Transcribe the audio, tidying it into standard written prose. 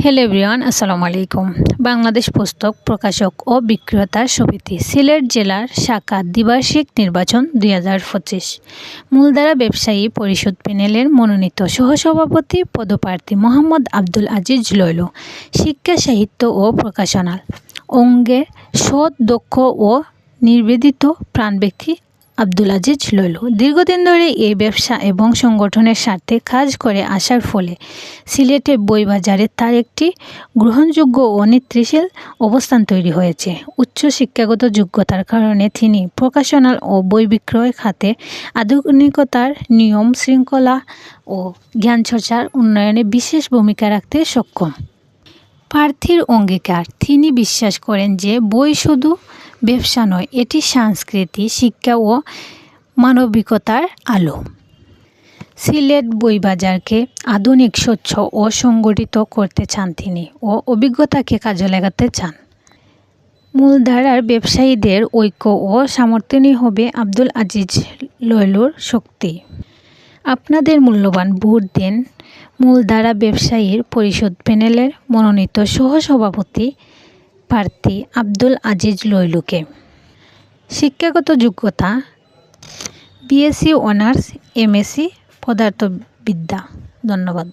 Hello everyone, আসসালামু আলাইকুম। বাংলাদেশ পুস্তক প্রকাশক ও বিক্রেতা সমিতি সিলেট জেলার শাখা দ্বিবার্ষিক নির্বাচন 2025 মূলধারা ব্যবসায়ী পরিষদ প্যানেলের মনোনীত সহসভাপতি পদপ্রার্থী মোহাম্মদ আব্দুল আজিজ লয়লু। শিক্ষা, সাহিত্য ও প্রকাশনাল অঙ্গের সৎ, দক্ষ ও নির্বেদিত প্রাণ ব্যক্তি আব্দুল আজিজ লয়লু দীর্ঘদিন ধরে এই ব্যবসা এবং সংগঠনের স্বার্থে কাজ করে আসার ফলে সিলেটে বই বাজারে তার একটি গ্রহণযোগ্য ও নেতৃত্বশীল অবস্থান তৈরি হয়েছে। উচ্চ শিক্ষাগত যোগ্যতার কারণে তিনি প্রকাশনাল ও বই বিক্রয় খাতে আধুনিকতার নিয়ম শৃঙ্খলা ও জ্ঞানচর্চার উন্নয়নে বিশেষ ভূমিকা রাখতে সক্ষম। প্রার্থীর অঙ্গীকার: তিনি বিশ্বাস করেন যে বই শুধু ব্যবসা নয়, এটি সংস্কৃতি, শিক্ষা ও মানবিকতার আলো। সিলেট বইবাজারকে আধুনিক, স্বচ্ছ ও সংগঠিত করতে চান তিনি ও অভিজ্ঞতাকে কাজে লাগাতে চান। মূলধারার ব্যবসায়ীদের ঐক্য ও সমর্থনই হবে আব্দুল আজিজ লয়লুর শক্তি। আপনাদের মূল্যবান ভোট দিন মূলধারা ব্যবসায়ীর পরিষদ প্যানেলের মনোনীত সহসভাপতি প্রার্থী আব্দুল আজিজ লয়লুকে। শিক্ষাগত যোগ্যতা: বিএসসি অনার্স, এমএসসি পদার্থবিদ্যা। ধন্যবাদ।